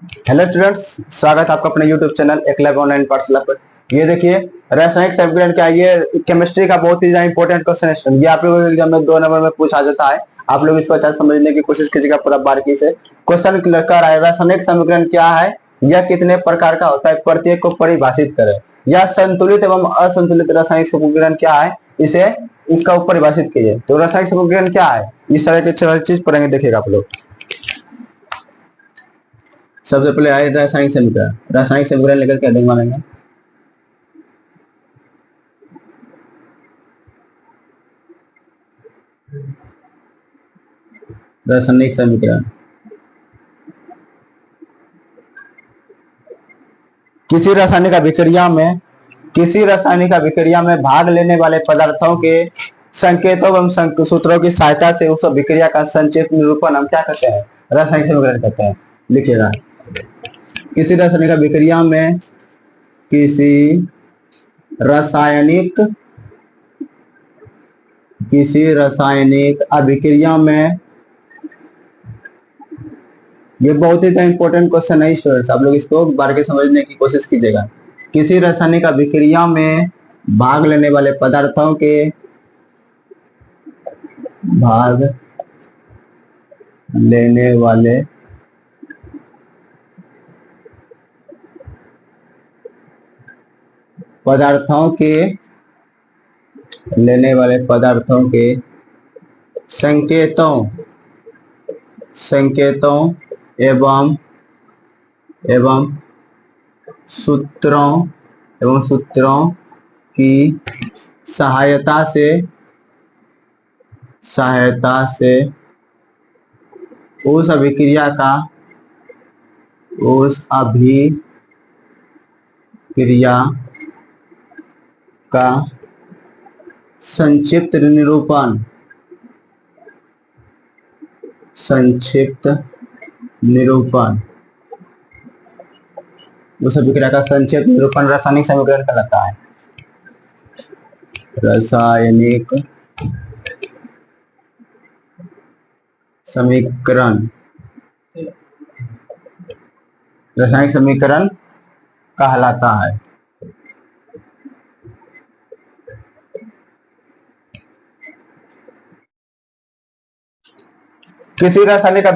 Hello students, स्वागत है आपका अपने यूट्यूब चैनल एकलव्य ऑनलाइन पाठशाला पर। ये देखिए, रासायनिक समीकरण क्या है। ये केमिस्ट्री का बहुत ही ज्यादा इंपॉर्टेंट क्वेश्चन है स्टूडेंट। ये आप लोगों के एग्जाम में 2 नंबर में पूछा जाता है। आप लोग इसको अच्छा समझने की कोशिश कीजिएगा पूरा बारीकी से। क्वेश्चन क्लियर कर रहा है, रासायनिक समीकरण क्या है, यह कितने प्रकार का होता है, प्रत्येक को परिभाषित करें। यह संतुलित एवं असंतुलित रासायनिक समीकरण क्या है, इसे इसका परिभाषित कीजिए। तो रासायनिक समीकरण क्या है, इस तरह की चीज पढ़ेंगे, देखिएगा आप लोग। सबसे पहले आए रासायनिक समीकरण। रासायनिक समीकरण लेकर के हेडिंग मानेंगे। रासायनिक समीकरण किसी रासायनिक अभिक्रिया में भाग लेने वाले पदार्थों के संकेतों एवं सूत्रों की सहायता से उस अभिक्रिया का संक्षिप्त निरूपण हम क्या कहते हैं, रासायनिक समीकरण कहते हैं। लिखिएगा, किसी रासायनिक अभिक्रिया में किसी रासायनिक अभिक्रिया में, ये बहुत ही इंपॉर्टेंट क्वेश्चन है स्टूडेंट्स, आप लोग इसको बार के समझने की कोशिश कीजिएगा। किसी रासायनिक अभिक्रिया में भाग लेने वाले पदार्थों के भाग लेने वाले पदार्थों के संकेतों एवं सूत्रों की सहायता से उस अभिक्रिया का संक्षिप्त निरूपण उस अभिक्रिया का संक्षिप्त निरूपण रासायनिक समीकरण कहलाता है। रासायनिक समीकरण कहलाता है। किसी रासायनिक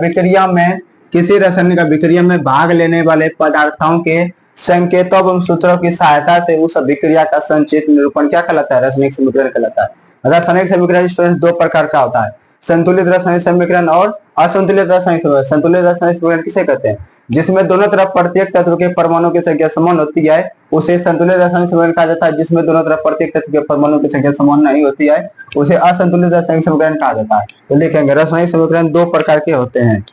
अभिक्रिया में भाग लेने वाले पदार्थों के संकेतों एवं सूत्रों की सहायता से उस अभिक्रिया का संक्षिप्त निरूपण क्या कहलाता है, रासायनिक समीकरण कहलाता है। रासायनिक समीकरण स्टूडेंट 2 प्रकार का होता है, संतुलित रासायनिक समीकरण और असंतुलित रासायनिक समीकरण। संतुलित रासायनिक समीकरण किसे कहते हैं, जिसमें दोनों तरफ प्रत्येक तत्व के परमाणु की संख्या समान होती है, उसे संतुलित रासायनिक समीकरण कहा जाता है। जिसमें दोनों तरफ प्रत्येक तत्व के परमाणु की संख्या समान नहीं होती है, उसे असंतुलित रासायनिक समीकरण कहा जाता है। तो लिखेंगे, रासायनिक समीकरण 2 प्रकार के होते हैं।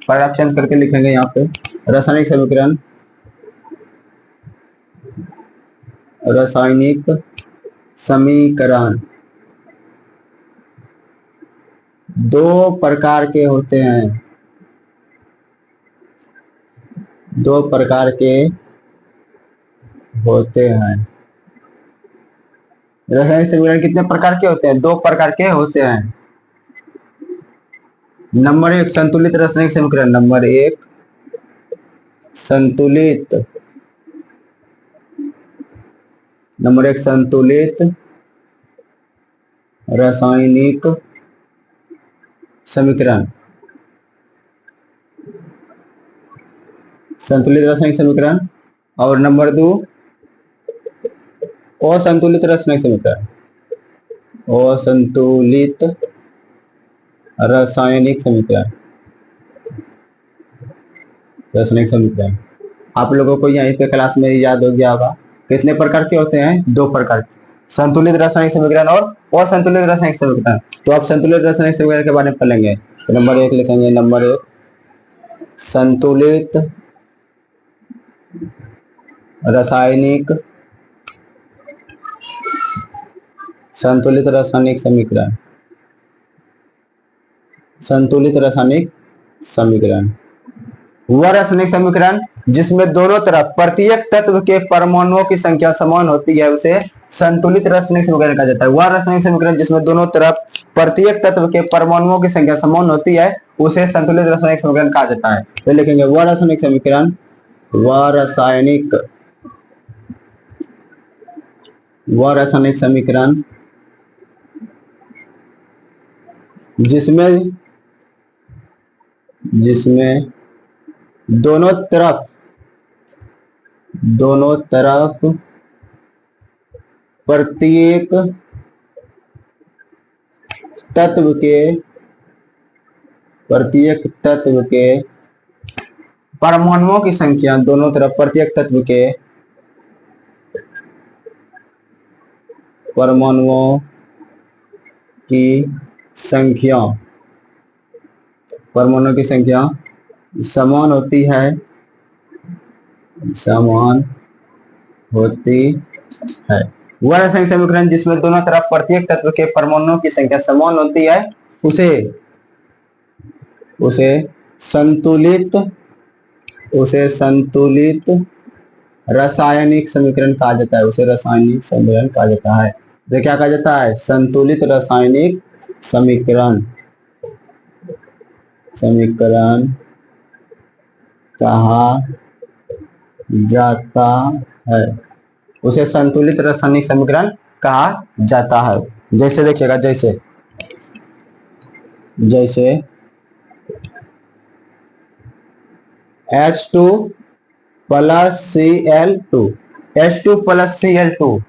पर आप चेंज करके लिखेंगे यहाँ पे, रासायनिक समीकरण दो प्रकार के होते हैं। रासायनिक समीकरण कितने प्रकार के होते हैं, 2 प्रकार के होते हैं। नंबर 1 संतुलित रासायनिक समीकरण। नंबर 1 संतुलित रासायनिक समीकरण। और नंबर 2 असंतुलित रासायनिक समीकरण। रासायनिक समीकरण आप लोगों को यहीं पे क्लास में याद हो गया होगा। कितने प्रकार के होते हैं, 2 प्रकार के, संतुलित रासायनिक समीकरण और असंतुलित रासायनिक समीकरण। तो आप संतुलित रासायनिक समीकरण के बारे में पढ़ेंगे। तो नंबर 1 लिखेंगे, नंबर 1 संतुलित रासायनिक समीकरण। वह रासायनिक समीकरण जिसमें दोनों तरफ प्रत्येक तत्व के परमाणुओं की संख्या समान होती है उसे संतुलित रासायनिक समीकरण कहा जाता है। वह रासायनिक समीकरण जिसमें दोनों तरफ प्रत्येक तत्व के परमाणुओं की संख्या समान होती है उसे संतुलित रासायनिक समीकरण कहा जाता है। तो लिखेंगे वह रासायनिक समीकरण, वह रासायनिक समीकरण जिसमें दोनों तरफ प्रत्येक तत्व के परमाणुओं की संख्या, दोनों तरफ प्रत्येक तत्व के परमाणुओं की संख्या समान होती है वह रासायनिक समीकरण जिसमें दोनों तरफ प्रत्येक तत्व के परमाणुओं की संख्या समान होती है उसे संतुलित रासायनिक समीकरण कहा जाता है। उसे रासायनिक समीकरण कहा जाता है। तो क्या कहा जाता है? संतुलित रासायनिक समीकरण कहा जाता है। उसे संतुलित रासायनिक समीकरण कहा जाता है। जैसे देखिएगा, जैसे H2 plus Cl2, H2 plus Cl2,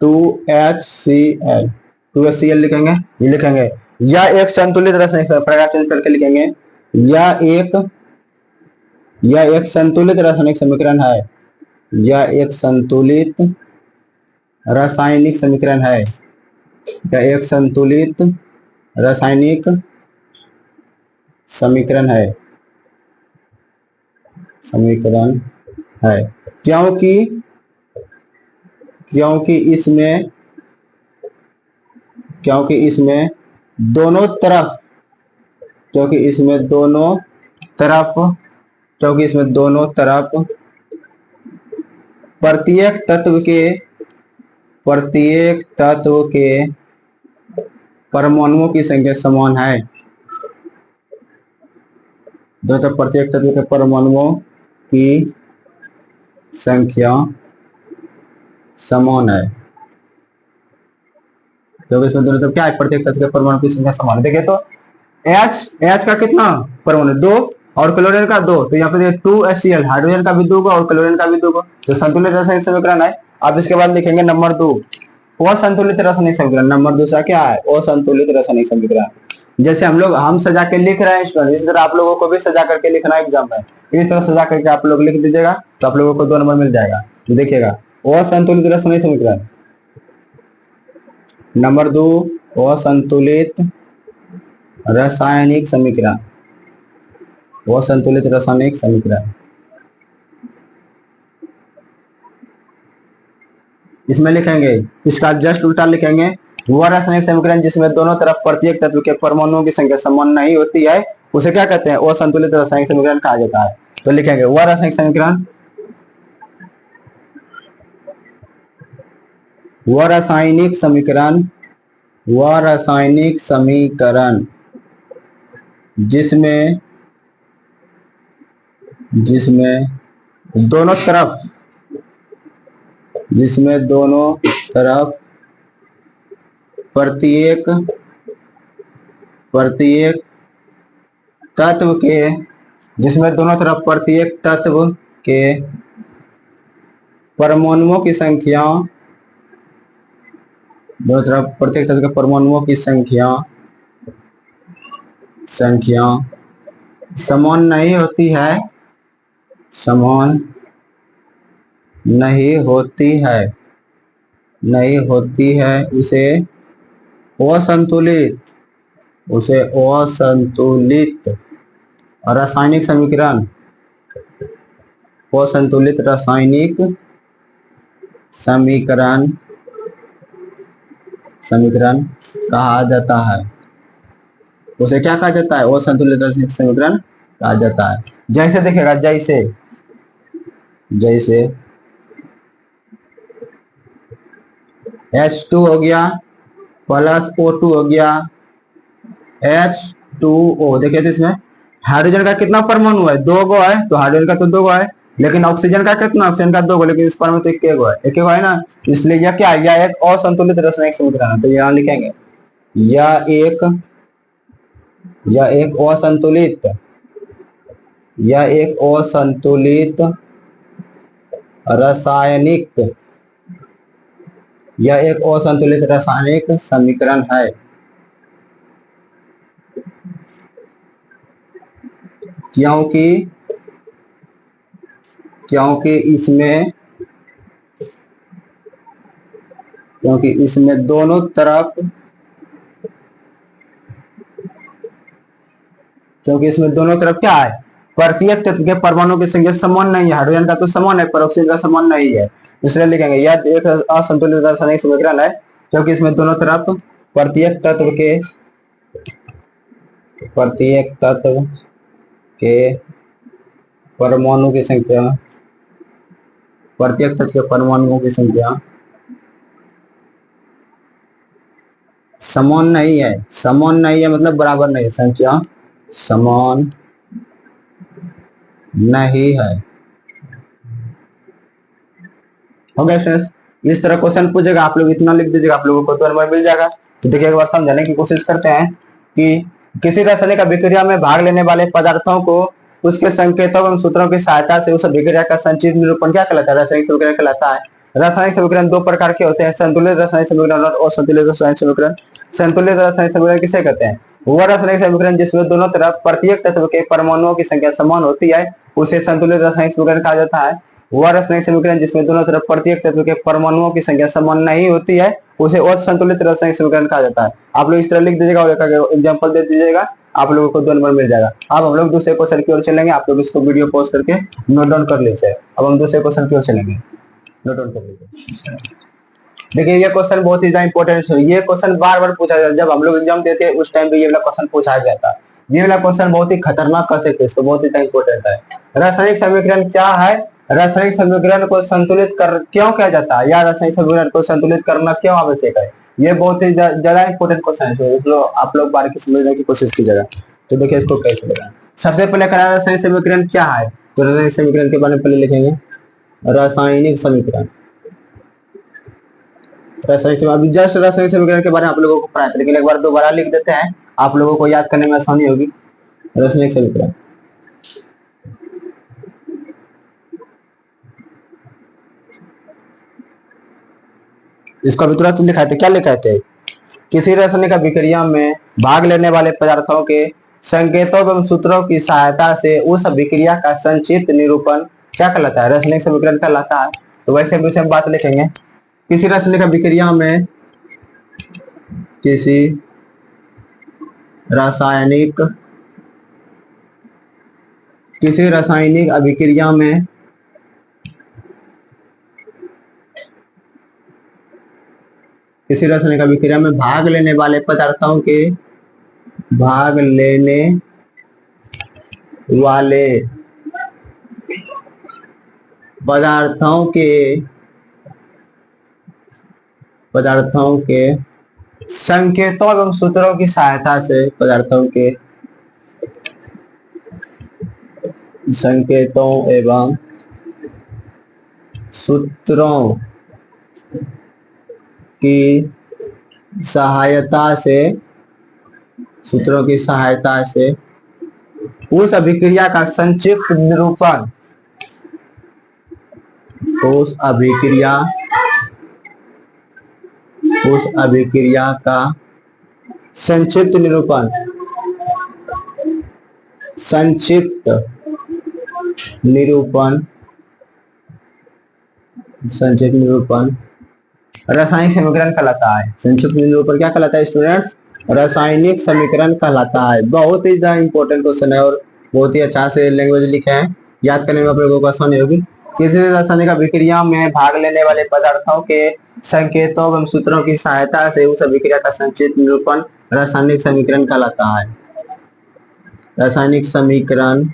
2HCl, 2HCl लिखेंगे, ये लिखेंगे। या एक संतुलित रासायनिक प्रकार चेंज करके लिखेंगे, यह एक संतुलित रासायनिक समीकरण है। यह एक संतुलित रासायनिक समीकरण है। यह एक संतुलित रासायनिक समीकरण है क्योंकि इसमें दोनों तरफ प्रत्येक तत्व के परमाणुओं की संख्या समान है। दोनों तरफ प्रत्येक तत्व के परमाणुओं की संख्या समान है। जब इसमें दोनों तरफ क्या है? प्रत्येक तत्व के परमाणु की संख्या समान है। देखिए तो H का कितना परमाणु? 2 और क्लोरीन का 2, तो यहाँ पे 2HCl, हाइड्रोजन का भी 2 और क्लोरीन का भी 2। तो संतुलित रासायनिक समीकरण है। अब इसके बाद लिखेंगे नंबर 2, असंतुलित रासायनिक समीकरण। नंबर 2 क्या है? असंतुलित रासायनिक समीकरण। जैसे हम सजा के लिख रहे हैं स्टूडेंट, इसी तरह आप लोगों को भी सजा करके लिखना है एग्जाम में। इस तरह सजा करके आप लोग लिख दीजिएगा तो आप लोगों को 2 नंबर मिल जाएगा। तो देखिएगा असंतुलित रासायनिक समीकरण नंबर 2, असंतुलित रासायनिक समीकरण, इसमें लिखेंगे, इसका जस्ट उल्टा लिखेंगे, वह रासायनिक समीकरण जिसमें दोनों तरफ प्रत्येक तत्व के परमाणुओं की संख्या समान नहीं होती है उसे क्या कहते हैं? असंतुलित रासायनिक समीकरण कहा जाता है। तो लिखेंगे वह रासायनिक समीकरण जिसमें दोनों तरफ प्रत्येक तत्व के परमाणुओं की संख्या समान नहीं होती है उसे असंतुलित रासायनिक समीकरण कहा जाता है। उसे क्या कहा जाता है? असंतुलित रासायनिक समीकरण कहा जाता है। जैसे देखिएगा, जैसे जैसे H2 हो गया प्लस O2 हो गया H2O। देखिए तो इसमें हाइड्रोजन का कितना परमाणु है? 2 गो है, तो हाइड्रोजन का तो 2 गो है, लेकिन ऑक्सीजन का कितना? ऑक्सीजन का 2 गो, लेकिन इस परमाणु तो 1 गो है, 1 गो है ना। इसलिए यह क्या है? यह एक असंतुलित रासायनिक समीकरण है। तो यहाँ लिखेंगे यह एक असंतुलित, यह एक असंतुलित रासायनिक, यह एक असंतुलित रासायनिक समीकरण है। क्योंकि इसमें दोनों तरफ, क्या है? प्रत्येक तत्व के परमाणु की संख्या समान नहीं है। हाइड्रोजन का तो समान है पर ऑक्सीजन का समान नहीं है, इसलिए लिखेंगे यह एक असंतुलित रासायनिक समीकरण है, क्योंकि इसमें दोनों तरफ प्रत्येक तत्व के परमाणु की संख्या, प्रत्येक तत्व के परमाणुओं की संख्या समान नहीं है। समान नहीं है मतलब बराबर नहीं है, संख्या समान नहीं है। हो गया स्टूडेंट्स? इस तरह क्वेश्चन पूछेगा, आप लोग इतना लिख दीजिएगा, आप लोगों को 2 नंबर मिल जाएगा। तो देखिए एक बार समझाने की कोशिश करते हैं कि किसी रासायनिक अभिक्रिया में भाग लेने वाले पदार्थों को उसके संकेतों एवं सूत्रों की सहायता से उस अभिक्रिया का संक्षिप्त निरूपण क्या कहलाता है? रासायनिक समीकरण कहलाता है। रासायनिक समीकरण 2 प्रकार के होते हैं, संतुलित रासायनिक समीकरण और असंतुलित रासायनिक समीकरण। संतुलित रासायनिक समीकरण किसे कहते हैं? वह रासायनिक समीकरण जिसमें दोनों तरफ प्रत्येक तत्व के परमाणुओं की संख्या समान होती है उसे संतुलित रासायनिक समीकरण कहा जाता है। वह रासायनिक समीकरण जिसमें दोनों तरफ प्रत्येक तत्व के परमाणुओं की संख्या समान नहीं होती है उसे असंतुलित रासायनिक समीकरण कहा जाता है। आप लोग इस तरह लिख दीजिएगा और एक एग्जांपल दे दीजिएगा, आप लोगों को 2 नंबर मिल जाएगा। अब हम लोग दूसरे क्वेश्चन की ओर चलेंगे, आप लोग इसको वीडियो पॉज करके नोट डाउन कर लीजिए। अब हम दूसरे क्वेश्चन की ओर चलेंगे, नोट डाउन कर लीजिए। देखिए ये क्वेश्चन बहुत ही इंपॉर्टेंट है, ये क्वेश्चन बार बार पूछा जाता है। जब हम लोग एग्जाम देते हैं उस टाइम पे ये वाला क्वेश्चन पूछा गया था। ये वाला क्वेश्चन बहुत ही खतरनाक कर सकते हैं, इसको बहुत ही इंपॉर्टेंट है। रासायनिक समीकरण क्या है? रासायनिक समीकरण को संतुलित क्यों किया जाता है, या रासायनिक समीकरण को संतुलित करना क्यों आवश्यक है? ये बहुत ही ज्यादा इंपॉर्टेंट क्वेश्चन है, तो आप लोग बारीकी समझने की कोशिश कीजिएगा। तो देखिए इसको कैसे लगाएं। सबसे पहले रासायनिक समीकरण क्या है? तो रासायनिक समीकरण के बारे में पहले लिखेंगे रासायनिक समीकरण। अभी जस्ट रासायनिक समीकरण के बारे में आप लोगों को पढ़ा था, लेकिन एक बार दोबारा लिख देते हैं, आप लोगों को याद करने में आसानी होगी। रासायनिक समीकरण इसको अभी तुरंत लिखा थे, क्या लिखा थे? किसी रासायनिक अभिक्रिया में भाग लेने वाले पदार्थों के संकेतों एवं सूत्रों की सहायता से उस अभिक्रिया का संक्षिप्त निरूपण क्या कहलाता है? रासायनिक समीकरण कहलाता है। तो वैसे भी हम बात लिखेंगे, किसी रासायनिक अभिक्रिया में, किसी रासायनिक अभिक्रिया में भाग लेने वाले पदार्थों के पदार्थों के संकेतों एवं सूत्रों की सहायता से, पदार्थों के संकेतों एवं सूत्रों की सहायता से उस अभिक्रिया का संक्षिप्त निरूपण, उस अभिक्रिया का संक्षिप्त निरूपण रासायनिक समीकरण कहलाता है। संक्षिप्त निरूपण क्या कहलाता है स्टूडेंट्स? रासायनिक समीकरण कहलाता है। बहुत ही इंपॉर्टेंट क्वेश्चन है और बहुत ही अच्छा से लैंग्वेज लिखे हैं, याद करने में आप लोगों को आसानी होगी। किसी रासायनिक अभिक्रिया में भाग लेने वाले पदार्थों के संकेतों एवं सूत्रों की सहायता से उस अभिक्रिया का संक्षिप्त निरूपण रासायनिक समीकरण कहलाता है। रासायनिक समीकरण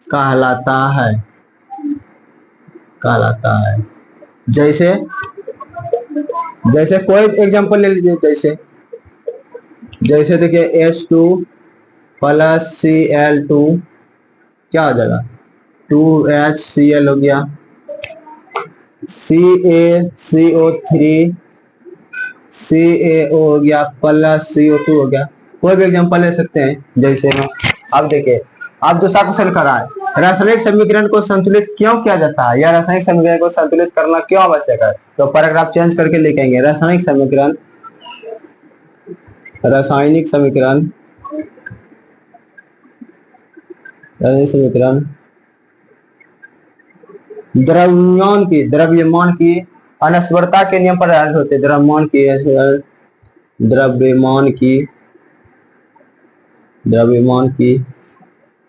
कहलाता है, कहलाता है। जैसे जैसे कोई एग्जांपल ले लीजिए, जैसे जैसे देखिए H2 प्लस Cl2 क्या हो जाएगा, 2HCl हो गया, CaCO3 CaO हो गया प्लस CO2 हो गया। कोई भी एग्जांपल ले सकते हैं। जैसे अब देखिए, अब दूसरा क्वेश्चन कर रहा है, रासायनिक समीकरण को संतुलित क्यों किया जाता है, या रासायनिक समीकरण को संतुलित करना क्यों आवश्यक है। तो पैराग्राफ चेंज करके लिखेंगे, रासायनिक समीकरण, रासायनिक समीकरण, रासायनिक समीकरण द्रव्यमान की अनस्वरता के नियम पर आधारित होते हैं। द्रव्यमान की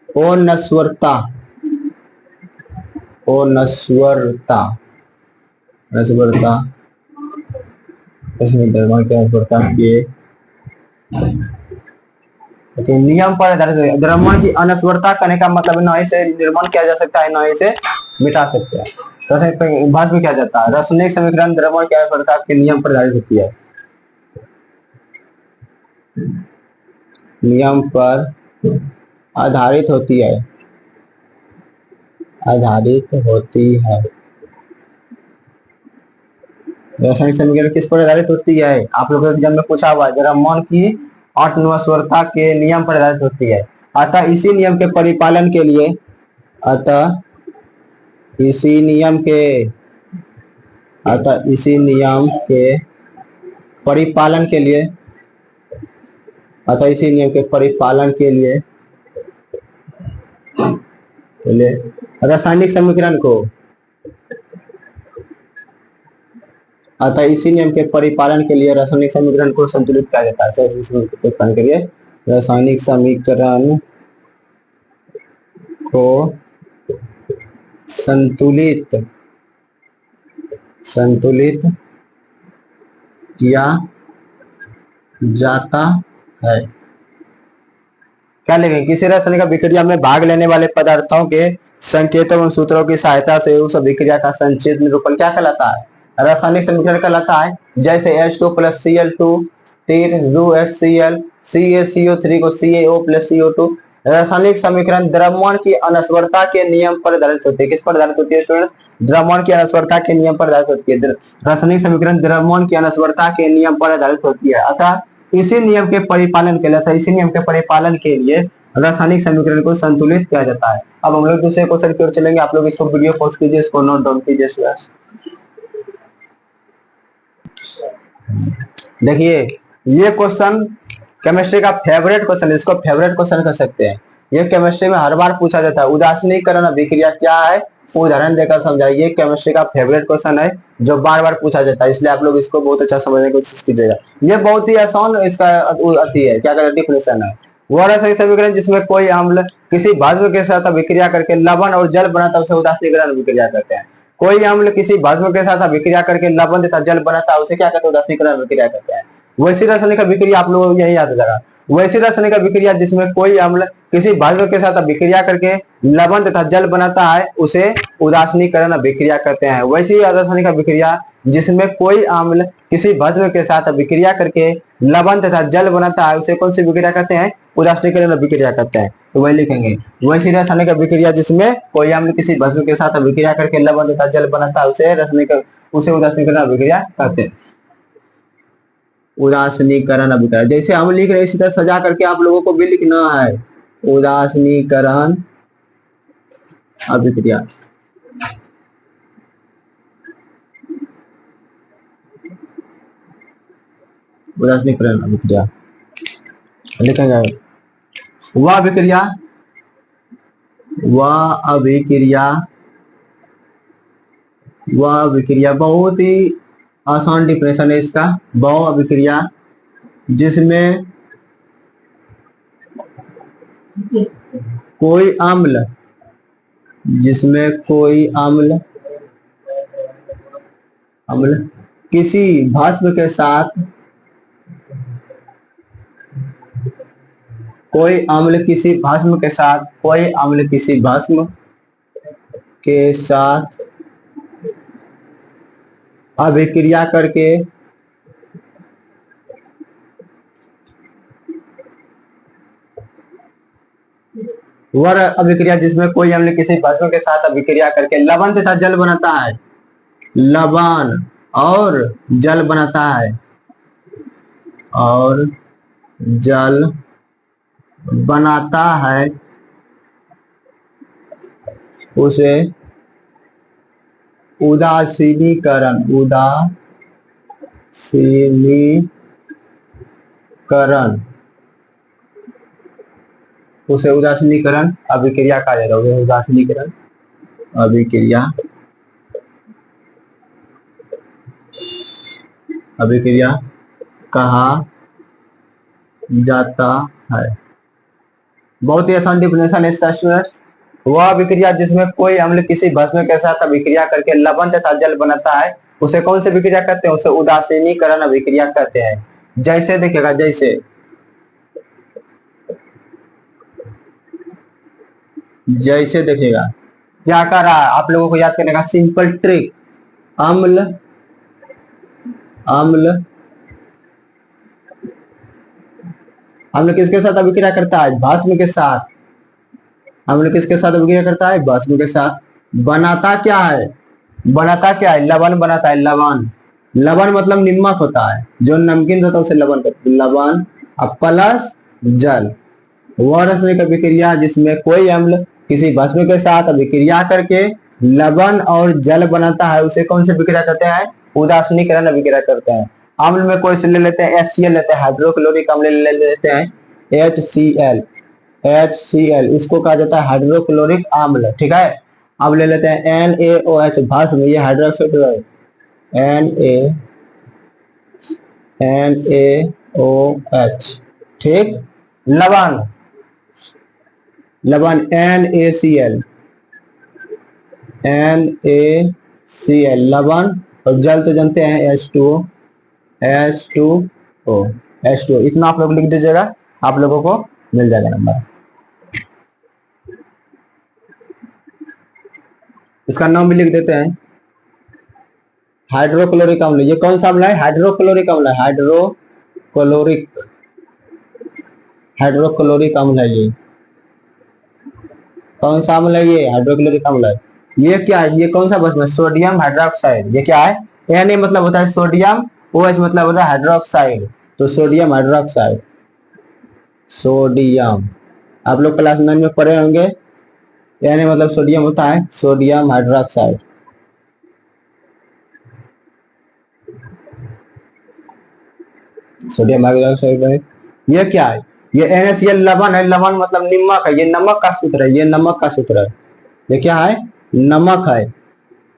अनस्वरता, इसमें द्रव्यमान की अनस्वरता के नियम पर आधारित। द्रव्यमान की अनस्वरता करने का मतलब न इसे निर्माण किया जा सकता है, न इसे मिटा सकते हैं। तो भाग में क्या जाता है, रासायनिक समीकरण द्रव्यमान की अनस्वरता के नियम पर आधारित होती है, नियम पर आधारित होती है, आधारित होती है। रासायनिक समीकरण किस पर आधारित होती है, आप लोगों के एग्जाम में पूछा हुआ है, द्रव्यमान की अनस्वरता के नियम पर आधारित होती है। अतः इसी नियम के परिपालन के लिए, अतः इसी नियम के परिपालन के लिए, अतः इसी नियम के परिपालन के लिए रासायनिक समीकरण को, अतः इसी नियम के परिपालन के लिए रासायनिक समीकरण को संतुलित किया जाता है। परिपालन के लिए रासायनिक समीकरण को संतुलित किया जाता है। क्या लिखेंगे, किसी रासायनिक अभिक्रिया में भाग लेने वाले पदार्थों के संकेतों एवं सूत्रों की सहायता से उस अभिक्रिया का संक्षिप्त निरूपण क्या कहलाता है, रासायनिक समीकरण कहलाता है। जैसे H2 plus Cl2 2HCl, CaCO3 को CaO प्लस CO2। रासायनिक समीकरण द्रव्यमान की अनस्वरता के नियम पर आधारित होती है। किस पर आधारित होती है स्टूडेंट्स, द्रव्यमान की अनस्वरता के नियम पर आधारित होती है। रासायनिक समीकरण द्रव्यमान की अनस्वरता के नियम पर आधारित होती है। अतः इसी नियम के परिपालन के लिए, इसी नियम के परिपालन के लिए रासायनिक समीकरण को संतुलित किया जाता है। अब हम लोग दूसरे क्वेश्चन की ओर चलेंगे। आप लोग इसको वीडियो पॉज कीजिए, इसको नोट डाउन कीजिए। देखिए ये क्वेश्चन केमिस्ट्री का फेवरेट क्वेश्चन है, इसको फेवरेट क्वेश्चन कर सकते हैं। ये केमिस्ट्री में हर बार पूछा जाता है। उदासीनीकरण अभिक्रिया क्या है, उदाहरण देकर समझाइए। केमिस्ट्री का फेवरेट क्वेश्चन है जो बार बार पूछा जाता है, इसलिए आप लोग इसको बहुत अच्छा समझने की कोशिश कीजिएगा। ये बहुत ही आसान इसका अति है, क्या कहते डिफिनेशन है। वह रासायनिक समीकरण जिसमें कोई अम्ल किसी भस्म के साथ अभिक्रिया करके लवण और जल बनाता है उसे उदासीनीकरण अभिक्रिया कहते हैं। कोई अम्ल किसी भस्म के साथ अभिक्रिया करके लवण तथा जल बनाता है उसे क्या कहते हैं, उदासीनीकरण अभिक्रिया कहते हैं। वैसी रासायनिक अभिक्रिया आप लोगों को यही याद रखा। वैसी रासायनिक अभिक्रिया जिसमें कोई अम्ल किसी भस्म के साथ अभिक्रिया करके लवण तथा जल बनाता है उसे उदासीनीकरण अभिक्रिया कहते हैं। वैसी रासायनिक अभिक्रिया जिसमें कोई अम्ल किसी भस्म के साथ अभिक्रिया करके लवण तथा जल बनाता है उसे कौन सी अभिक्रिया कहते हैं, उदासीनीकरण अभिक्रिया कहते हैं। तो वही लिखेंगे, वैसी रासायनिक अभिक्रिया जिसमें कोई अम्ल किसी भस्म के साथ अभिक्रिया करके लवण तथा जल बनाता है उसे उदासीनीकरण अभिक्रिया कहते हैं। उदासीनीकरण अभिक्रिया जैसे हम लिख रहे हैं इसी तरह सजा करके आप लोगों को भी लिखना है। उदासीनीकरण अभिक्रिया, उदासीनीकरण अभिक्रिया लिखेंगे। वह अभिक्रिया बहुत ही आसान डिफिनेशन है इसका। वह अभिक्रिया जिसमें कोई अम्ल किसी भस्म के साथ कोई अम्ल किसी भस्म के साथ, कोई अम्ल किसी भस्म के साथ अभिक्रिया करके वह अभिक्रिया जिसमें कोई अम्ल किसी भस्म के साथ अभिक्रिया करके लवण तथा जल बनाता है, लवण और जल बनाता है, और जल बनाता है, उसे उदासीनीकरण, उसे उदासीनीकरण अभिक्रिया कहा जाता है, उदासीनीकरण अभिक्रिया कहा जाता है। बहुत ही आसान डिफिनेशन है इसका स्टूडेंट्स। वह अभिक्रिया जिसमें कोई अम्ल किसी भस्म के साथ अभिक्रिया करके लवण तथा जल बनाता है, उसे कौन सी अभिक्रिया कहते हैं? उसे उदासीनीकरण अभिक्रिया कहते हैं। जैसे देखिएगा, जैसे देखिएगा क्या कर रहा है, आप लोगों को याद करने का सिंपल ट्रिक। अम्ल किसके साथ अभिक्रिया करता है? भस्म के साथ। अम्ल किसके साथ अभिक्रिया करता है? भस्म के साथ। बनाता क्या है? लवण बनाता है, लवण मतलब नमक होता है, जो नमकीन होता है उसे लवण कहते हैं। लवण प्लस जल, वह रासायनिक अभिक्रिया जिसमें कोई अम्ल किसी भस्म के साथ अभिक्रिया करके लवण और जल बनाता है, उसे कौन सी अभिक्रिया कहते हैं? उदासीनीकरण अभिक्रिया करते हैं। अम्ल में कोई से ले लेते हैं HCl लेते हैं, हाइड्रोक्लोरिक अम्ल ले लेते हैं HCl, इसको कहा जाता है हाइड्रोक्लोरिक अम्ल। ठीक है, अब ले लेते हैं NaOH भस्म, ये हाइड्रोक्साइड NaOH। ठीक, लवण NaCl लवण, और जल तो जानते हैं H2O। इतना आप लोग लिख दीजिएगा, आप लोगों को मिल जाएगा नंबर। इसका नाम भी लिख देते हैं हाइड्रोक्लोरिक अम्ल। ये कौन सा अम्ल है? हाइड्रोक्लोरिक अम्ल है, हाइड्रोक्लोरिक अम्ल है। ये कौन सा अम्ल है? ये हाइड्रोक्लोरिक अम्ल है। ये क्या है? ये कौन सा भस्म है? Sodium hydroxide. ये क्या है? Na मतलब होता है सोडियम, OH मतलब होता है हाइड्रोक्साइड, तो सोडियम हाइड्रोक्साइड। सोडियम आप लोग क्लास 9 में पढ़े होंगे, Na मतलब सोडियम होता है, सोडियम हाइड्रोक्साइड। सोडियम हाइड्रोक्साइड है। ये क्या है? ये NaCl लवण है, लवण मतलब नमक है, ये नमक का सूत्र है, ये नमक का सूत्र है। ये क्या है? नमक है,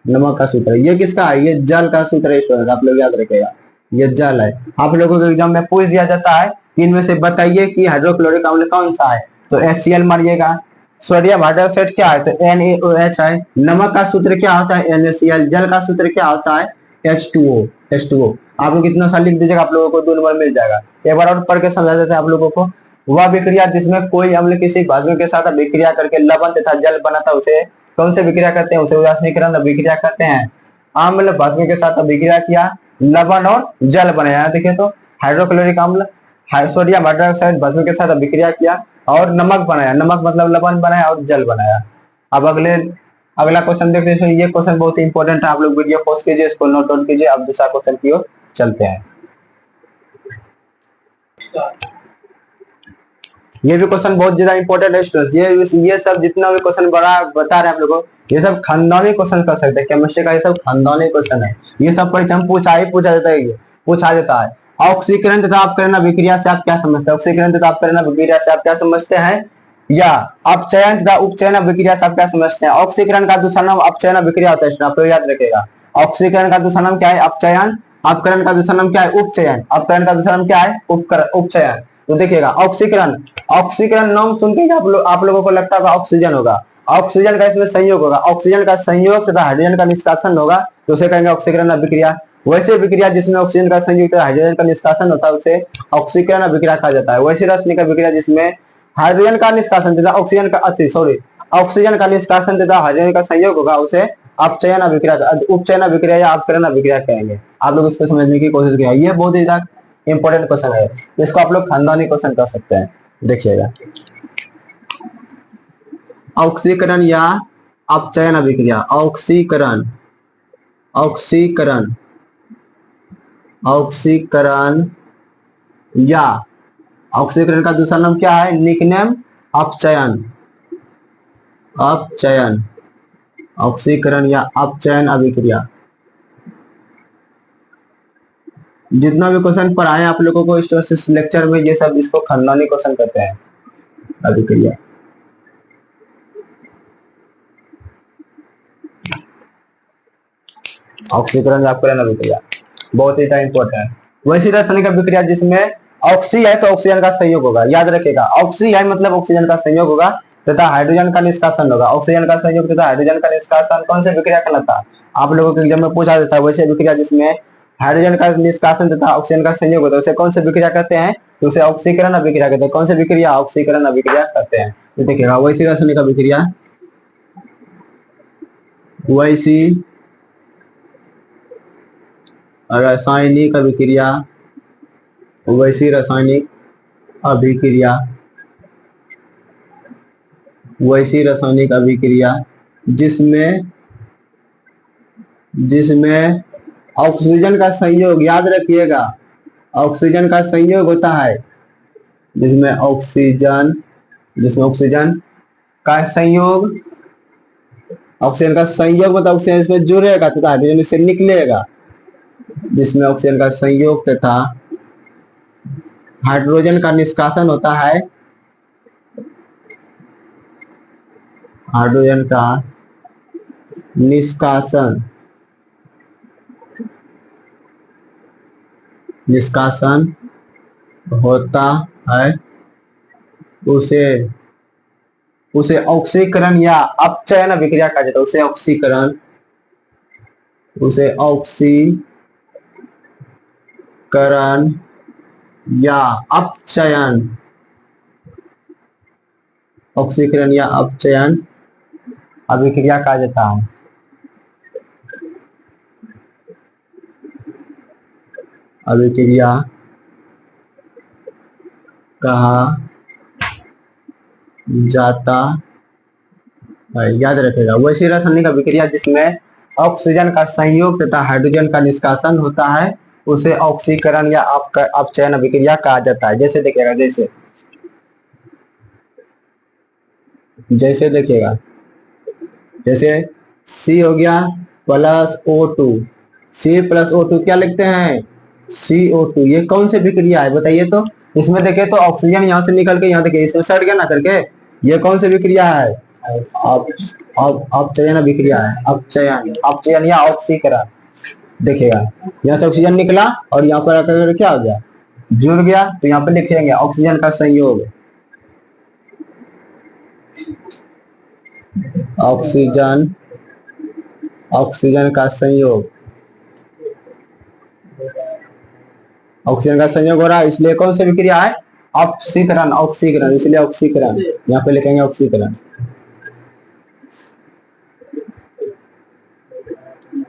नमक का सूत्र है। ये किसका है? ये जल का सूत्र है स्टूडेंट, आप लोग याद रखिएगा, ये जल है। आप लोगों को एग्जाम में पूछ दिया जाता है कि इनमें से बताइए कि हाइड्रोक्लोरिक अम्ल कौन सा है, तो HCl मारिएगा। सोडियम हाइड्रोक्साइड क्या है? तो NaOH है। नमक का सूत्र क्या होता है? NaCl। जल का सूत्र क्या होता है? H2O। आप लोग इतना सा लिख दीजिएगा, आप लोगों को 2 नंबर मिल जाएगा। एक बार और पढ़ के समझा देते हैं आप लोगों को। वह अभिक्रिया जिसमें कोई अम्ल किसी भस्म के साथ अभिक्रिया करके लवण तथा जल बनाता है, उसे कौन से अभिक्रिया करते हैं? उसे उदासीनीकरण अभिक्रिया करते हैं। अम्ल भस्म के साथ अभिक्रिया किया, लवण और जल बनाया। देखिए तो हाइड्रोक्लोरिक अम्ल, सोडियम हाइड्रोक्साइड भस्म के साथ अभिक्रिया किया और नमक बनाया, नमक मतलब लवण बनाया और जल बनाया। अब अगला क्वेश्चन देखते हैं। ये क्वेश्चन बहुत ही इंपॉर्टेंट है, आप लोग वीडियो पॉज कीजिए, इसको नोट डाउन कीजिए। अब दूसरा क्वेश्चन की ओर चलते हैं। ये भी क्वेश्चन बहुत ज्यादा इंपॉर्टेंट है स्टूडेंट्स। ये सब जितना भी क्वेश्चन बता रहे हैं आप लोगों को, ये सब खानदानी क्वेश्चन कर सकते हैं केमिस्ट्री का, ये सब खानदानी क्वेश्चन है। ये सब परीक्षा में पूछा जाता है। ऑक्सीकरण तथा अपकरण अभिक्रिया से आप क्या समझते हैं? ऑक्सीकरण तथा अपकरण अभिक्रिया से आप क्या समझते हैं? या अपचयन तथा उपचयन अभिक्रिया से आप क्या समझते हैं? ऑक्सीकरण का दूसरा नाम अपचयन अभिक्रिया होता है, आप लोग याद रखेगा। ऑक्सीकरण का दूसरा नाम क्या है? अपचयन। अपकरण का दूसरा नाम क्या है? उपचयन। अपकरण का दूसरा नाम क्या है? उपचयन। तो देखिएगा, ऑक्सीकरण नाम सुन के आप लोगों को लगता होगा ऑक्सीजन होगा, ऑक्सीजन का इसमें संयोग होगा, ऑक्सीजन का संयोग तथा हाइड्रोजन का निष्कासन होगा, तो उसे कहेंगे ऑक्सीकरण अभिक्रिया। वैसे अभिक्रिया जिसमें ऑक्सीजन का संयोग तथा हाइड्रोजन का निष्कासन होता है, उसे ऑक्सीकरण अभिक्रिया कहा जाता है। वैसे रासायनिक अभिक्रिया जिसमें हाइड्रोजन का निष्कासन तथा ऑक्सीजन का सॉरी ऑक्सीजन का निष्कासन तथा हाइड्रोजन का संयोग होगा उसे अपचयन अभिक्रिया, उपचयन अभिक्रिया या अपकरण अभिक्रिया कहेंगे। आप लोग इसको समझने की कोशिश किया, ये बहुत ही इंपॉर्टेंट क्वेश्चन है, इसको आप लोग खानदानी क्वेश्चन कर सकते हैं। देखिएगा, ऑक्सीकरण या अपचयन अभिक्रिया, ऑक्सीकरण ऑक्सीकरण ऑक्सीकरण या ऑक्सीकरण का दूसरा नाम क्या है, निकनेम अपचयन, अपचयन, ऑक्सीकरण या अपचयन अभिक्रिया। जितना भी क्वेश्चन पढ़ाए आप लोगों को इस लेक्चर में, ये सब इसको खानदानी क्वेश्चन कहते हैं, अभिक्रिया। ऑक्सीकरण या अपकरण अभिक्रिया बहुत ही इंपॉर्टेंट है। वैसी रासायनिक अभिक्रिया जिसमें ऑक्सी है तो ऑक्सीजन का संयोग होगा, याद रखिएगा, ऑक्सी है मतलब ऑक्सीजन का संयोग होगा तथा हाइड्रोजन का निष्कासन होगा। ऑक्सीजन का संयोग तथा हाइड्रोजन का निष्कासन कौन से विक्रिया कहलाता है, आप लोगों के एग्जाम में पूछा जाता है। वैसे विक्रिया जिसमें हाइड्रोजन का निष्कासन तथा ऑक्सीजन का संयोग होता है उसे कौन से विक्रिया कहते हैं, तो उसे ऑक्सीकरण अभिक्रिया कहते हैं। कौन से विक्रिया, ऑक्सीकरण अभिक्रिया कहते हैं। तो देखिएगा, वैसी रासायनिक अभिक्रिया, वैसी रासायनिक अभिक्रिया, वैसी रासायनिक अभिक्रिया, वैसी रासायनिक अभिक्रिया जिसमें ऑक्सीजन का संयोग, याद रखिएगा ऑक्सीजन का संयोग होता है, जिसमें ऑक्सीजन का संयोग, ऑक्सीजन का संयोग मतलब ऑक्सीजन इसमें जुड़ेगा तथा हाइड्रोजन इससे निकलेगा, जिसमें ऑक्सीजन का संयोग तथा हाइड्रोजन का निष्कासन होता है, हाइड्रोजन का निष्कासन होता है, उसे ऑक्सीकरण या अपचयन अभिक्रिया कहा जाता है। उसे ऑक्सीकरण या अपचयन, ऑक्सीकरण या अपचयन अभिक्रिया कहा जाता है। अभिक्रिया कहा जाता है, याद रखेगा। वैसी रासायनिक अभिक्रिया जिसमें ऑक्सीजन का संयोग तथा हाइड्रोजन का निष्कासन होता है उसे ऑक्सीकरण या अपचयन अभिक्रिया कहा जाता है। जैसे देखिएगा, जैसे देखिएगा, जैसे C हो गया plus O2, C plus O2 क्या लिखते हैं, CO2। ये कौन सी विक्रिया है बताइए तो। इसमें देखे तो ऑक्सीजन यहाँ से निकल के यहाँ देखिए इसमें सट गया ना करके, ये कौन सी विक्रिया है, अपचयन अभिक्रिया है, अपचयन या ऑक्सीकरण। देखिएगा, यहाँ से ऑक्सीजन निकला और यहाँ पर आकर क्या हो गया, जुड़ गया, तो यहाँ पे लिखेंगे ऑक्सीजन का संयोग, ऑक्सीजन का संयोग, ऑक्सीजन का संयोग हो रहा है, इसलिए कौन सी विक्रिया है, ऑक्सीकरण, इसलिए ऑक्सीकरण, यहाँ पे लिखेंगे ऑक्सीकरण,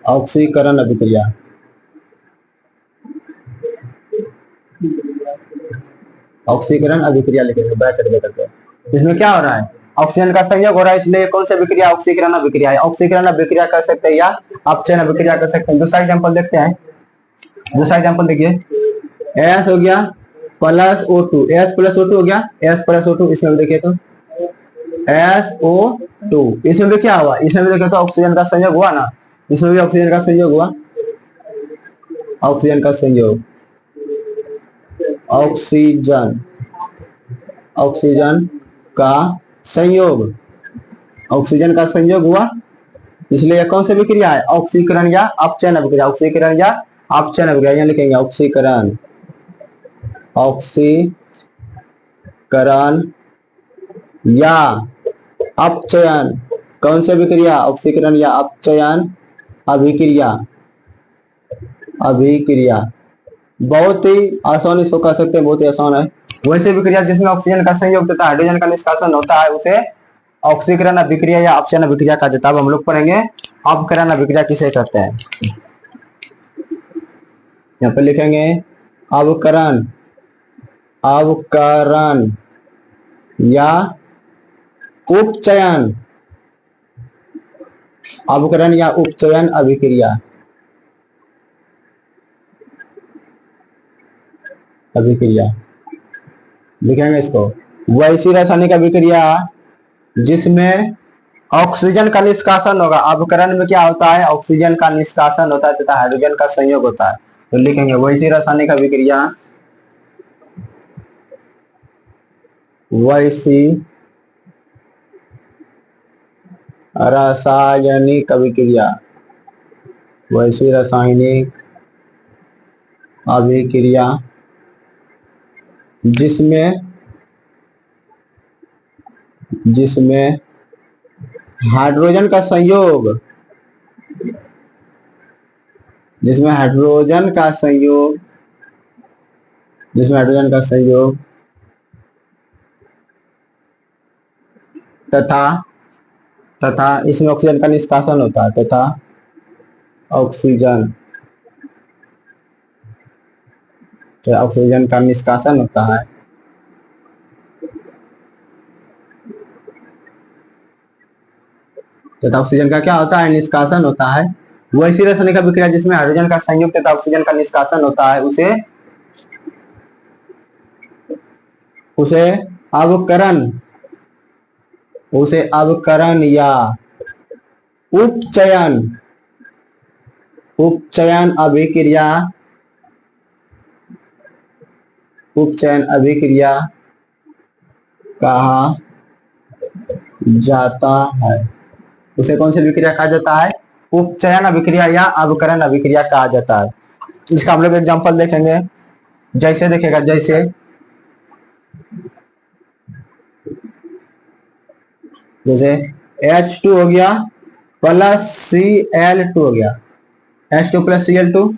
ऑक्सीकरण अभिक्रिया। ऑक्सीकरण अभिक्रिया लिखेंगे ब्रैकेट में करके। इसमें क्या हो रहा है, ऑक्सीजन का संयोग हो रहा है, इसलिए कौन सी अभिक्रिया, ऑक्सीकरण अभिक्रिया है। ऑक्सीकरण अभिक्रिया कर सकते हैं या अपचयन अभिक्रिया कर सकते हैं। दूसरा एग्जांपल देखते हैं, दूसरा एग्जांपल देखिए, S हो गया plus O2, S plus O2 हो गया, S प्लस O2, इसमें भी देखिए तो SO2, इसमें भी क्या हुआ, इसमें भी देखे तो ऑक्सीजन का संयोग हुआ ना, इसमें भी ऑक्सीजन का संयोग हुआ, ऑक्सीजन का संयोग, ऑक्सीजन का संयोग, ऑक्सीजन का संयोग हुआ, इसलिए कौन सी विक्रिया है, ऑक्सीकरण या अपचयन अभिक्रिया, ऑक्सीकरण या अपचयन अभिक्रिया। यहाँ लिखेंगे ऑक्सीकरण, ऑक्सीकरण या अपचयन, कौन सी विक्रिया, ऑक्सीकरण या अपचयन अभिक्रिया, अभिक्रिया। बहुत ही आसान इसको कह सकते हैं, बहुत ही आसान है। वैसे विक्रिया जिसमें ऑक्सीजन का संयोग तथा हाइड्रोजन का निष्कासन होता है उसे ऑक्सीकरण अभिक्रिया या अपचयन अभिक्रिया कहा जाता है। अब हम लोग पढ़ेंगे अपकरण अभिक्रिया किसे कहते हैं। यहाँ पे लिखेंगे अवकरण, अवकरण या उपचयन, अवकरण या उपचयन अभिक्रिया, अभिक्रिया लिखेंगे इसको। वैसी रासायनिक अभिक्रिया जिसमें ऑक्सीजन का निष्कासन होगा। अवकरण में क्या होता है, ऑक्सीजन का निष्कासन होता है तथा हाइड्रोजन का संयोग होता है। तो लिखेंगे वैसी रासायनिक अभिक्रिया, वैसी रासायनिक अभिक्रिया, वैसी रासायनिक अभिक्रिया जिसमें हाइड्रोजन का संयोग, जिसमें हाइड्रोजन का संयोग तथा इसमें ऑक्सीजन का निष्कासन होता है, तथा ऑक्सीजन का निष्कासन होता है, तथा ऑक्सीजन का क्या होता है, निष्कासन होता है। वैसी रासायनिक अभिक्रिया जिसमें हाइड्रोजन का संयोग तथा ऑक्सीजन का निष्कासन होता है उसे अवकरण या उपचयन अभिक्रिया कहा जाता है। उसे कौन सी अभिक्रिया कहा जाता है, उपचयन अभिक्रिया या अवकरण अभिक्रिया कहा जाता है। इसका हम लोग एग्जाम्पल देखेंगे। जैसे देखेगा, जैसे H2 हो गया प्लस Cl2 हो गया, H2 प्लस Cl2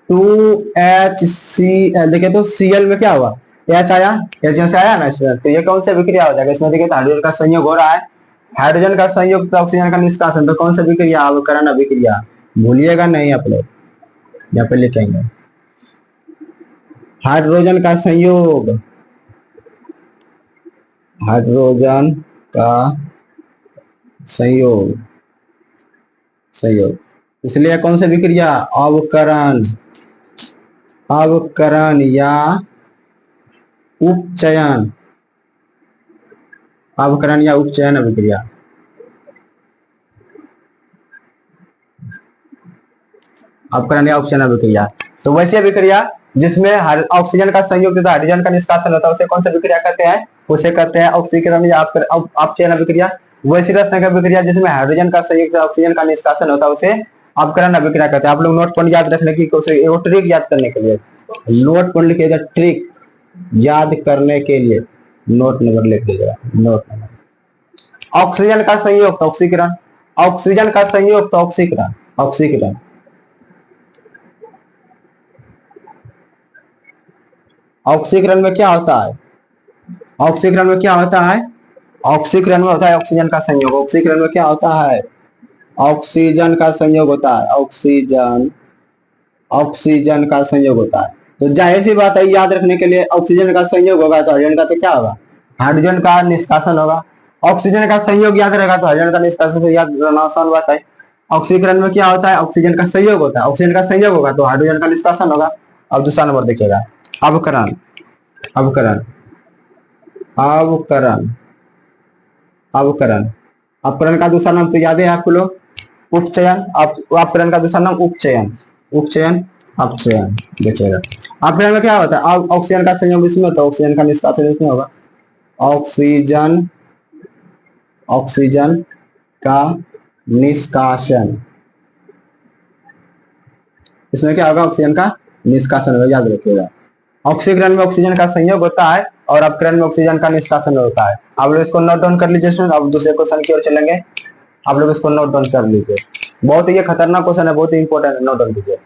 2HCl। देखिए तो Cl में क्या हुआ, H आया, H से आया ना इसमें, तो ये कौन सा विक्रिया हो जाएगा। इसमें देखिए तो हाइड्रोजन का संयोग हो रहा है, हाइड्रोजन का संयोग ऑक्सीजन का निष्कासन, तो कौन सा विक्रिया, अवकरण अभिक्रिया। भूलिएगा नहीं आप लोग, यहाँ पे लिखेंगे हाइड्रोजन का संयोग, हाइड्रोजन का संयोग, इसलिए कौन सा विक्रिया, अवकरण या उपचयन, अवकरण या उपचयन अभिक्रिया। अवकरण या उपचयन अभिक्रिया, तो वैसी अभिक्रिया जिसमें ऑक्सीजन का संयोग तथा हाइड्रोजन का निष्कासन होता है उसे कौन सा विक्रिया कहते हैं, उसे कहते हैं ऑक्सीकरण या अपचयन अभिक्रिया। वैसी रासायनिक अभिक्रिया जिसमें हाइड्रोजन का संयोग तथा ऑक्सीजन का निष्कासन होता है उसे अपकरण अभिक्रिया कहते हैं। आप लोग नोट पॉइंट याद रखने की कोशिश, वो ट्रिक याद करने के लिए नोट पॉइंट लिखिएगा, ट्रिक याद करने के लिए नोट नंबर लिख लीजिएगा, नोट नंबर। ऑक्सीजन का संयोग तो ऑक्सीकरण, ऑक्सीजन का संयोग तो ऑक्सीकरण, ऑक्सीकरण। ऑक्सीकरण में क्या होता है, ऑक्सीकरण में क्या होता है, ऑक्सीकरण में होता है ऑक्सीजन का संयोग। ऑक्सीकरण में क्या होता है, ऑक्सीजन का संयोग होता है, ऑक्सीजन का संयोग होता है। तो जाहिर सी बात है याद रखने के लिए, ऑक्सीजन का संयोग होगा तो हाइड्रोजन का तो क्या होगा, हाइड्रोजन का निष्कासन होगा। ऑक्सीजन का संयोग याद रहेगा तो हाइड्रोजन का निष्कासन, याद रहना आसान बात है। ऑक्सीकरण में क्या होता है, ऑक्सीजन का संयोग होता है, ऑक्सीजन का संयोग होगा तो हाइड्रोजन का निष्कासन होगा। अब दूसरा नंबर देखिएगा, अवकरण, अवकरण, अवकरण, अवकरण। अपकरण का दूसरा नाम तो याद है आपको लोग, उपचयन। अपकरण का दूसरा नाम उपचयन, उपचयन, अपचयन। देखिएगा अपकरण में क्या होता है, ऑक्सीजन का संयोग इसमें होता है, ऑक्सीजन का निष्कासन इसमें होगा। ऑक्सीजन, ऑक्सीजन का निष्कासन, इसमें क्या होगा, ऑक्सीजन का निष्कासन होगा, याद रखिएगा। ऑक्सीकरण में ऑक्सीजन का संयोग होता है और अपकरण में ऑक्सीजन का निष्कासन होता है। आप लोग इसको नोट डाउन कर लीजिए। अब दूसरे क्वेश्चन की ओर चलेंगे, आप लोग इसको नोट डाउन कर लीजिए। बहुत ही ये खतरनाक क्वेश्चन है, बहुत ही इंपॉर्टेंट है, नोट डाउन कीजिए।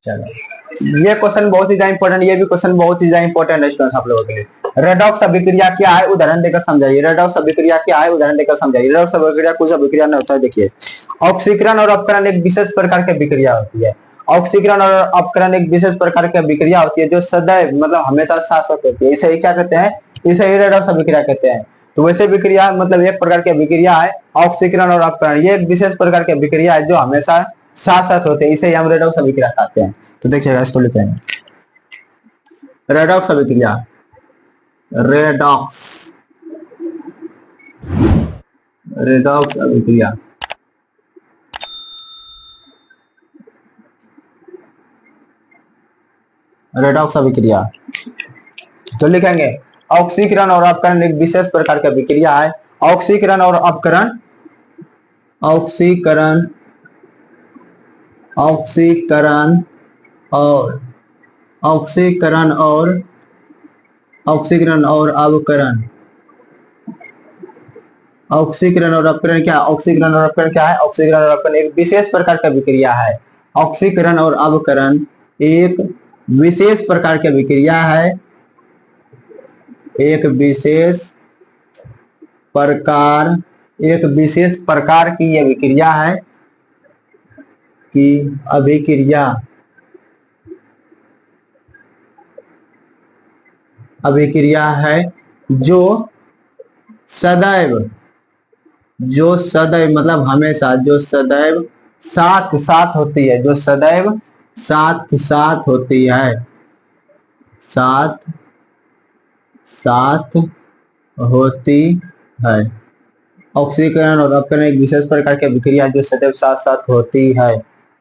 चलो ये क्वेश्चन बहुत ही ज्यादा इंपॉर्टेंट, ये भी क्वेश्चन बहुत ही ज्यादा इंपॉर्टेंट है स्टूडेंट्स आप लोगों के लिए। रेडॉक्स अभिक्रिया क्या है, उदाहरण देकर समझाइए। रेडॉक्स अभिक्रिया क्या है, उदाहरण देकर समझाइए। रेडॉक्स अभिक्रिया कुछ अभिक्रिया नहीं होता है। देखिए, ऑक्सीकरण और अपकरण एक विशेष प्रकार की अभिक्रिया होती है। ऑक्सीकरण और अपकरण एक विशेष प्रकार की अभिक्रिया होती है जो सदैव मतलब हमेशा साथ साथ होती है। इसे क्या कहते हैं, इसे ही रेडॉक्स अभिक्रिया कहते हैं। तो वैसे विक्रिया मतलब एक प्रकार की अभिक्रिया है ऑक्सीकरण और अपकरण, ये एक विशेष प्रकार की अभिक्रिया है जो हमेशा साथ साथ होते हैं, इसे हम रेडॉक्स अभिक्रिया कहते हैं। तो देखिएगा, इसको लिखेंगे रेडॉक्स अभिक्रिया। रेडॉक्स, रेडॉक्स अभिक्रिया। रेडॉक्स अभिक्रिया तो लिखेंगे ऑक्सीकरण और अपकरण एक विशेष प्रकार की अभिक्रिया है। ऑक्सीकरण और अपकरण, ऑक्सीकरण, ऑक्सीकरण और ऑक्सीकरण और ऑक्सीकरण और अवकरण, ऑक्सीकरण और अपकरण क्या, ऑक्सीकरण और अपकरण क्या है, ऑक्सीकरण और अपकरण एक विशेष प्रकार की अभिक्रिया है। ऑक्सीकरण और अवकरण एक विशेष प्रकार की अभिक्रिया है, एक विशेष प्रकार, एक विशेष प्रकार की अभिक्रिया है, की अभिक्रिया, अभिक्रिया है जो सदैव, जो सदैव मतलब हमेशा, जो सदैव साथ साथ होती है, जो सदैव साथ साथ होती है, साथ साथ होती है। ऑक्सीकरण और अपकरण एक विशेष प्रकार की अभिक्रिया जो सदैव साथ साथ होती है,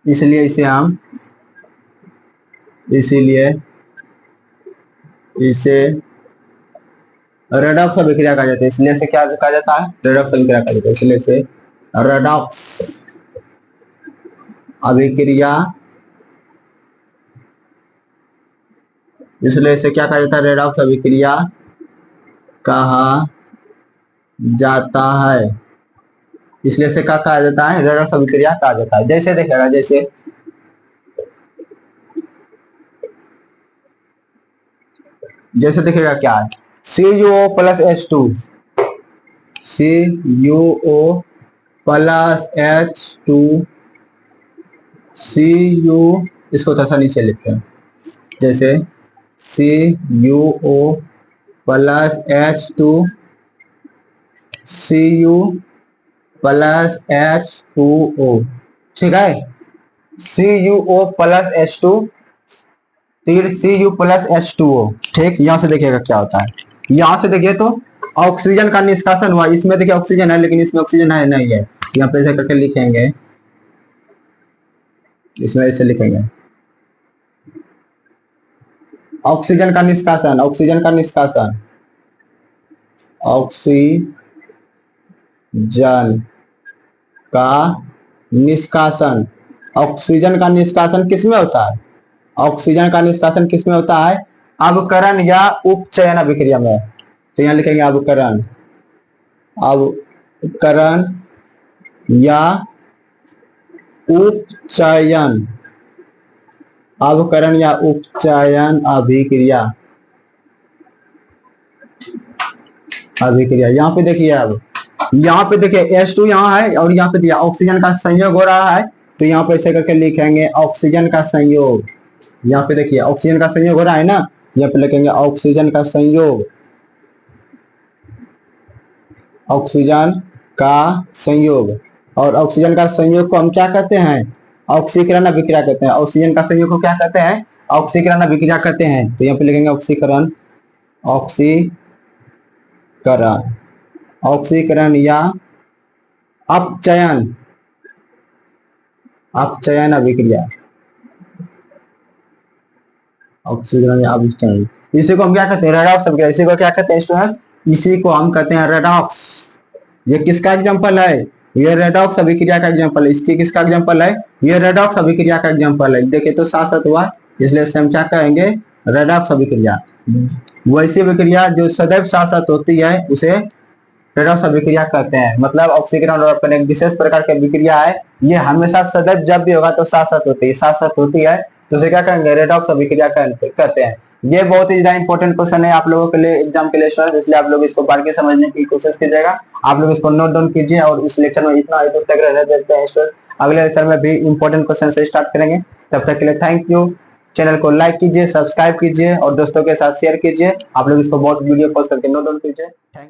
इसलिए इसे हम, इसीलिए इसे रेडॉक्स अभिक्रिया कहा जाता है। इसलिए इसे क्या कहा जाता है, रेडॉक्स अभिक्रिया कहा जाता है। इसलिए इसे रेडॉक्स अभिक्रिया, इसलिए इसे क्या कहा जाता है, रेडॉक्स अभिक्रिया कहा जाता है। इसलिए इसे क्या कहा जाता है, रेडॉक्स अभिक्रिया कहा जाता है। जैसे देखिएगा, जैसे जैसे देखिएगा क्या है, CuO plus H2, CuO plus H2, Cu, इसको थोड़ा सा नीचे लिखते हैं, जैसे CuO plus H2, Cu plus H2O, ठीक है। CuO प्लस H2, फिर Cu प्लस H2O, ठीक। यहां से देखिएगा क्या होता है, यहां से देखिए तो ऑक्सीजन का निष्कासन हुआ, इसमें देखिए ऑक्सीजन है लेकिन इसमें ऑक्सीजन है नहीं है, यहाँ पे ऐसे करके लिखेंगे, इसमें ऐसे लिखेंगे ऑक्सीजन का निष्कासन, ऑक्सीजन का निष्कासन, ऑक्सीजन का निष्कासन, ऑक्सीजन का निष्कासन किसमें होता है, ऑक्सीजन का निष्कासन किसमें होता है, अवकरण या उपचयन अभिक्रिया में। तो यहाँ लिखेंगे अवकरण, अवकरण या उपचयन, अवकरण या उपचयन अभिक्रिया, अभिक्रिया। यहाँ पे देखिए, अब यहाँ पे देखिए H2 यहाँ है और यहाँ पे दिया ऑक्सीजन का संयोग हो रहा है, तो यहाँ पे ऐसे करके लिखेंगे ऑक्सीजन का संयोग। यहाँ पे देखिए ऑक्सीजन का संयोग हो रहा है ना, यहाँ पे लिखेंगे ऑक्सीजन का संयोग, ऑक्सीजन का संयोग। और ऑक्सीजन का संयोग को हम क्या कहते हैं, ऑक्सीकरण अभिक्रिया कहते हैं। ऑक्सीजन का संयोग को क्या कहते हैं, ऑक्सीकरण अभिक्रिया कहते हैं। तो यहाँ पे लिखेंगे ऑक्सीकरण, ऑक्सीकरण, ऑक्सीकरण या अपचयन, अपचयन अभिक्रिया, ऑक्सीकरण या अपचयन। इसी को हम क्या कहते हैं, रेडॉक्स अभिक्रिया। इसी को क्या कहते हैं स्टूडेंट्स, इसी को हम कहते हैं रेडॉक्स। ये किसका एग्जांपल है, ये रेडॉक्स अभिक्रिया का एग्जांपल है। इसकी किसका एग्जांपल है, ये रेडॉक्स अभिक्रिया का एग्जांपल है। देखिए तो साथ साथ हुआ, इसलिए इसे हम क्या कहेंगे, रेडॉक्स अभिक्रिया। वैसी अभिक्रिया जो सदैव साथ साथ होती है उसे रेडॉक्स अभिक्रिया कहते हैं। मतलब ऑक्सीकरण और अपकरण एक विशेष प्रकार की अभिक्रिया है, ये हमेशा सदैव जब भी होगा तो साथ साथ होती है, साथ साथ होती है तो उसे क्या कहेंगे, रेडॉक्स अभिक्रिया कहते हैं। ये बहुत ही ज्यादा इंपॉर्टेंट क्वेश्चन है आप लोगों के लिए, एग्जाम के लिए स्टूडेंट, इसलिए आप लोग इसको पढ़ के समझने की कोशिश कीजिएगा। आप लोग इसको नोट डाउन कीजिए और इस लेक्चर में इतना तक रहने देते हैं स्टूडेंट। अगले लेक्चर में भी इंपॉर्टेंट क्वेश्चन से स्टार्ट करेंगे। तब तक के लिए थैंक यू। चैनल को लाइक कीजिए, सब्सक्राइब कीजिए और दोस्तों के साथ शेयर कीजिए। आप लोग इसको बहुत वीडियो पॉज करके नोट डाउन कीजिए। थैंक